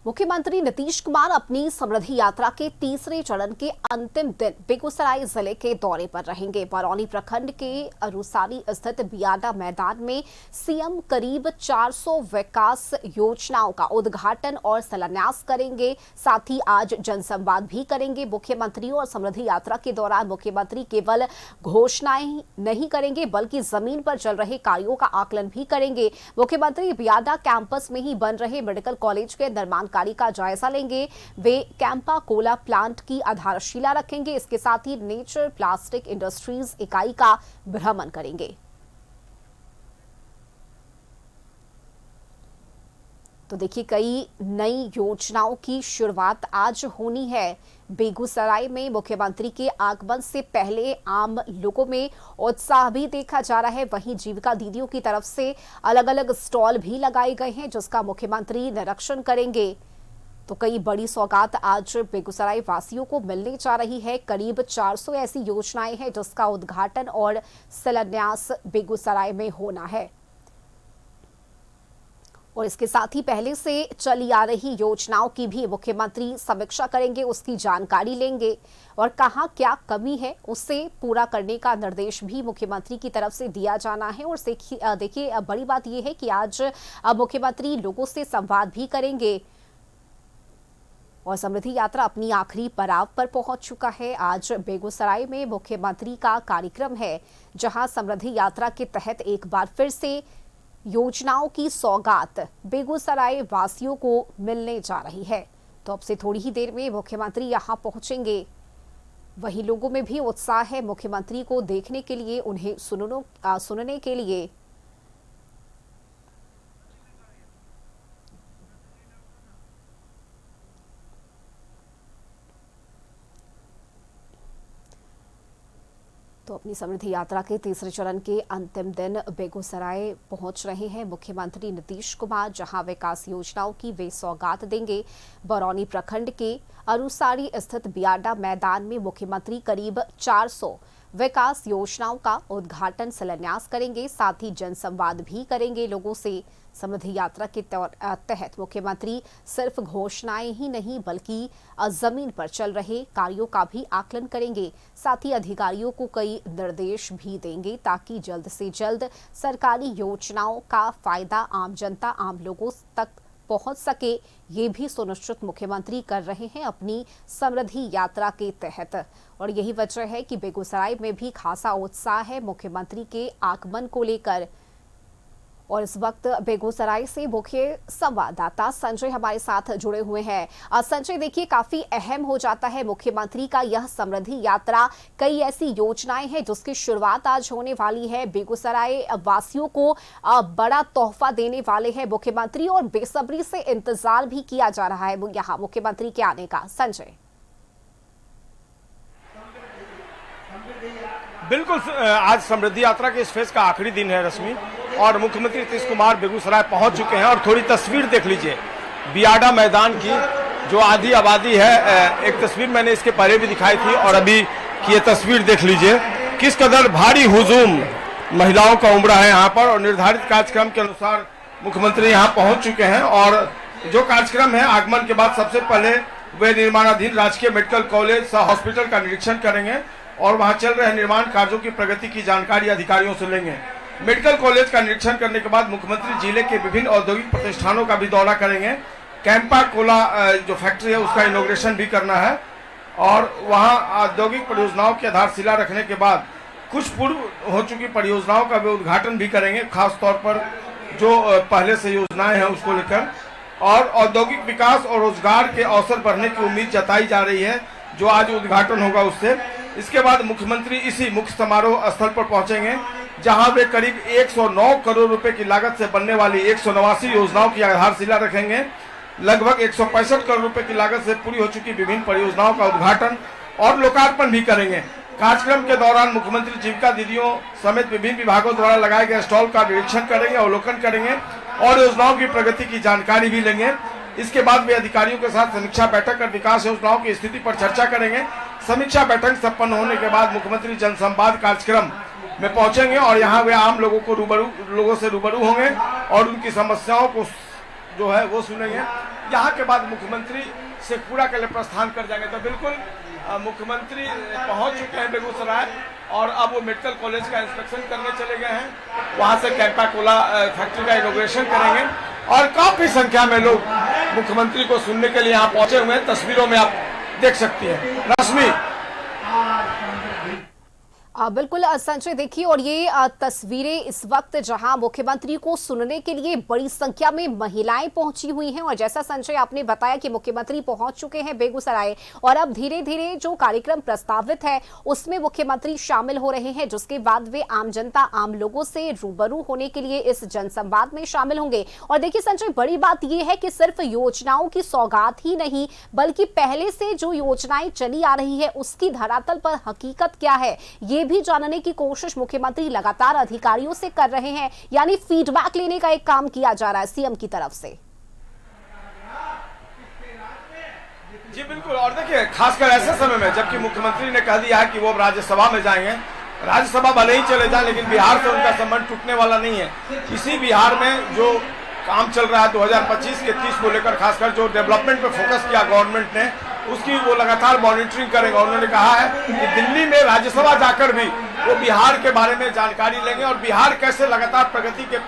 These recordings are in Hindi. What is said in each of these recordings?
मुख्यमंत्री नीतीश कुमार अपनी समृद्धि यात्रा के तीसरे चरण के अंतिम दिन बेगूसराय जिले के दौरे पर रहेंगे। बरौनी प्रखंड के अरुसारी स्थित बियाडा मैदान में सीएम करीब 400 विकास योजनाओं का उद्घाटन और शिलान्यास करेंगे। साथ ही आज जनसंवाद भी करेंगे। मुख्यमंत्री और समृद्धि यात्रा के दौरान मुख्यमंत्री केवल घोषणाएं नहीं करेंगे बल्कि जमीन पर चल रहे कार्यों का आकलन भी करेंगे। मुख्यमंत्री बियाडा कैंपस में ही बन रहे मेडिकल कॉलेज के निर्माण कार्य का जायजा लेंगे। वे कैंपा कोला प्लांट की आधारशिला रखेंगे। इसके साथ ही नेचर प्लास्टिक इंडस्ट्रीज इकाई का भ्रमण करेंगे। तो देखिए, कई नई योजनाओं की शुरुआत आज होनी है। बेगूसराय में मुख्यमंत्री के आगमन से पहले आम लोगों में उत्साह भी देखा जा रहा है। वहीं जीविका दीदियों की तरफ से अलग अलग स्टॉल भी लगाए गए हैं जिसका मुख्यमंत्री निरीक्षण करेंगे। तो कई बड़ी सौगात आज बेगूसराय वासियों को मिलने जा रही है। करीब 400 ऐसी योजनाएं हैं जिसका उद्घाटन और शिलान्यास बेगूसराय में होना है। और इसके साथ ही पहले से चली आ रही योजनाओं की भी मुख्यमंत्री समीक्षा करेंगे, उसकी जानकारी लेंगे और कहां क्या कमी है उसे पूरा करने का निर्देश भी मुख्यमंत्री की तरफ से दिया जाना है। और देखिए, बड़ी बात यह है कि आज मुख्यमंत्री लोगों से संवाद भी करेंगे। और समृद्धि यात्रा अपनी आखिरी पड़ाव पर पहुंच चुका है। आज बेगूसराय में मुख्यमंत्री का कार्यक्रम है जहां समृद्धि यात्रा के तहत एक बार फिर से योजनाओं की सौगात बेगूसराय वासियों को मिलने जा रही है। तो अब से थोड़ी ही देर में मुख्यमंत्री यहां पहुंचेंगे। वहीं लोगों में भी उत्साह है मुख्यमंत्री को देखने के लिए, उन्हें सुनने के लिए। तो अपनी समृद्धि यात्रा के तीसरे चरण के अंतिम दिन बेगूसराय पहुंच रहे हैं मुख्यमंत्री नीतीश कुमार, जहां विकास योजनाओं की वे सौगात देंगे। बरौनी प्रखंड के अरुसारी स्थित बियाडा मैदान में मुख्यमंत्री करीब 400 विकास योजनाओं का उद्घाटन शिलान्यास करेंगे। साथ ही जनसंवाद भी करेंगे लोगों से। समृद्धि यात्रा के तहत मुख्यमंत्री सिर्फ घोषणाएं ही नहीं बल्कि जमीन पर चल रहे कार्यों का भी आकलन करेंगे। साथ ही अधिकारियों को कई निर्देश भी देंगे ताकि जल्द से जल्द सरकारी योजनाओं का फायदा आम जनता, आम लोगों तक पहुंच सके। ये भी सुनिश्चित मुख्यमंत्री कर रहे हैं अपनी समृद्धि यात्रा के तहत। और यही वजह है कि बेगूसराय में भी खासा उत्साह है मुख्यमंत्री के आगमन को लेकर। और इस वक्त बेगूसराय से मुख्य संवाददाता संजय हमारे साथ जुड़े हुए हैं। संजय, देखिए, काफी अहम हो जाता है मुख्यमंत्री का यह समृद्धि यात्रा। कई ऐसी योजनाएं हैं जिसकी शुरुआत आज होने वाली है। बेगूसराय वासियों को बड़ा तोहफा देने वाले हैं मुख्यमंत्री और बेसब्री से इंतजार भी किया जा रहा है यहाँ मुख्यमंत्री के आने का। संजय, बिल्कुल, आज समृद्धि यात्रा के इस फेज का आखिरी दिन है रश्मि, और मुख्यमंत्री नीतीश कुमार बेगूसराय पहुंच चुके हैं। और थोड़ी तस्वीर देख लीजिए बियाडा मैदान की, जो आधी आबादी है। एक तस्वीर मैंने इसके पहले भी दिखाई थी और अभी की ये तस्वीर देख लीजिए किस कदर भारी हुजूम महिलाओं का उमड़ा है यहाँ पर। और निर्धारित कार्यक्रम के अनुसार मुख्यमंत्री यहाँ पहुंच चुके हैं। और जो कार्यक्रम है, आगमन के बाद सबसे पहले वे निर्माणाधीन राजकीय मेडिकल कॉलेज हॉस्पिटल का निरीक्षण करेंगे और वहां चल रहे निर्माण कार्यों की प्रगति की जानकारी अधिकारियों से लेंगे। मेडिकल कॉलेज का निरीक्षण करने के बाद मुख्यमंत्री जिले के विभिन्न औद्योगिक प्रतिष्ठानों का भी दौरा करेंगे। कैंपा कोला जो फैक्ट्री है उसका इनॉग्रेशन भी करना है और वहां औद्योगिक परियोजनाओं की आधारशिला रखने के बाद कुछ पूर्व हो चुकी परियोजनाओं का भी उद्घाटन भी करेंगे, खास तौर पर जो पहले से योजनाएं हैं उसको लेकर। और औद्योगिक विकास और रोजगार के अवसर बढ़ने की उम्मीद जताई जा रही है जो आज उद्घाटन होगा उससे। इसके बाद मुख्यमंत्री इसी मुख्य समारोह स्थल पर पहुंचेंगे जहां वे करीब 109 करोड़ रुपए की लागत से बनने वाली 189 योजनाओं की आधारशिला रखेंगे। लगभग 165 करोड़ रुपए की लागत से पूरी हो चुकी विभिन्न परियोजनाओं का उद्घाटन और लोकार्पण भी करेंगे। कार्यक्रम के दौरान मुख्यमंत्री जीविका दीदियों समेत विभिन्न विभागों द्वारा लगाए गए स्टॉल का निरीक्षण करेंगे, अवलोकन करेंगे और योजनाओं की प्रगति की जानकारी भी लेंगे। इसके बाद वे अधिकारियों के साथ समीक्षा बैठक कर विकास योजनाओं की स्थिति पर चर्चा करेंगे। समीक्षा बैठक संपन्न होने के बाद मुख्यमंत्री जनसंवाद कार्यक्रम में पहुंचेंगे और यहां वे आम लोगों से रूबरू होंगे और उनकी समस्याओं को जो है वो सुनेंगे। यहाँ के बाद मुख्यमंत्री शेखपुरा के लिए प्रस्थान कर जाएंगे। तो बिल्कुल मुख्यमंत्री पहुंच चुके हैं बेगूसराय और अब वो मेडिकल कॉलेज का इंस्पेक्शन करने चले गए हैं। वहां से कैंपा कोला फैक्ट्री का इनॉग्रेशन करेंगे और काफी संख्या में लोग मुख्यमंत्री को सुनने के लिए यहाँ पहुंचे हुए हैं। तस्वीरों में आप देख सकती हैं। रश्मि, बिल्कुल संजय, देखिए, और ये तस्वीरें इस वक्त जहां मुख्यमंत्री को सुनने के लिए बड़ी संख्या में महिलाएं पहुंची हुई हैं और जैसा संजय आपने बताया कि मुख्यमंत्री पहुंच चुके हैं बेगूसराय और अब धीरे धीरे जो कार्यक्रम प्रस्तावित है उसमें मुख्यमंत्री शामिल हो रहे हैं, जिसके बाद वे आम जनता, आम लोगों से रूबरू होने के लिए इस जनसंवाद में शामिल होंगे। और देखिए संजय, बड़ी बात यह है कि सिर्फ योजनाओं की सौगात ही नहीं बल्कि पहले से जो योजनाएं चली आ रही है उसकी धरातल पर हकीकत क्या है ये भी जानने की कोशिश मुख्यमंत्री लगातार अधिकारियों से कर रहे हैं, यानी फीडबैक लेने का एक काम किया जा रहा है सीएम की तरफ से। जी बिल्कुल, और देखिए खासकर ऐसे समय में जबकि मुख्यमंत्री ने कह दिया है कि वो अब राज्यसभा में जाएंगे, राज्यसभा भले ही चले जाएं लेकिन बिहार से उनका संबंध टूटने वाला नहीं है। इसी बिहार में जो काम चल रहा है 2025 के 30 को लेकर, खासकर जो डेवलपमेंट पे फोकस किया गवर्नमेंट ने, उसकी वो लगातार मॉनिटरिंग करेगा। उन्होंने कहा है कि दिल्ली में राज्यसभा जाकर भी वो बिहार के बारे में जानकारी लेंगे और बिहार कैसे लगातार प्रगति के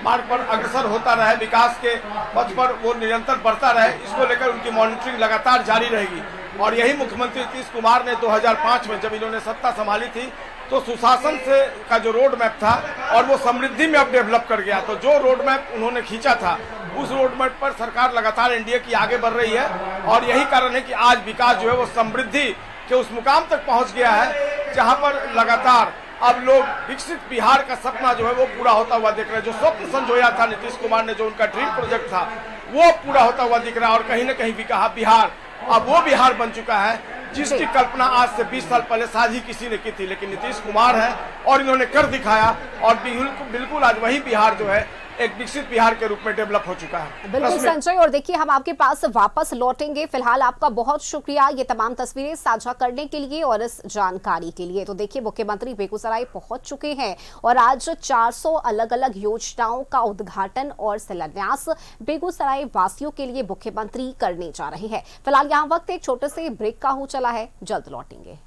मार्ग पर अग्रसर होता रहे, विकास के पथ पर वो निरंतर बढ़ता रहे, इसको लेकर उनकी मॉनिटरिंग लगातार जारी रहेगी। और यही मुख्यमंत्री नीतीश कुमार ने 2005 में जब इन्होंने सत्ता संभाली थी तो सुशासन से का जो रोड मैप था और वो समृद्धि में अब डेवलप कर गया। तो जो रोड मैप उन्होंने खींचा था उस रोड मैप पर सरकार लगातार एनडीए की आगे बढ़ रही है और यही कारण है कि आज विकास जो है वो समृद्धि के उस मुकाम तक पहुंच गया है जहां पर लगातार अब लोग विकसित बिहार का सपना जो है वो पूरा होता हुआ देख रहे हैं। जो स्वप्न संजोया था नीतीश कुमार ने, जो उनका ड्रीम प्रोजेक्ट था, वो पूरा होता हुआ दिख रहा है। और कहीं न कहीं भी कहा बिहार अब वो बिहार बन चुका है जिसकी कल्पना आज से 20 साल पहले शायद ही किसी ने की थी, लेकिन नीतीश कुमार है और इन्होंने कर दिखाया और बिल्कुल आज वही बिहार जो है एक विकसित बिहार के रूप में डेवलप हो चुका है। बिल्कुल संजय, और देखिए हम आपके पास वापस लौटेंगे। फिलहाल आपका बहुत शुक्रिया ये तमाम तस्वीरें साझा करने के लिए और इस जानकारी के लिए। तो देखिए मुख्यमंत्री बेगूसराय पहुंच चुके हैं और आज 400 अलग अलग योजनाओं का उद्घाटन और शिलान्यास बेगूसराय वासियों के लिए मुख्यमंत्री करने जा रहे हैं। फिलहाल यहाँ वक्त एक छोटे से ब्रेक का हो चला है, जल्द लौटेंगे।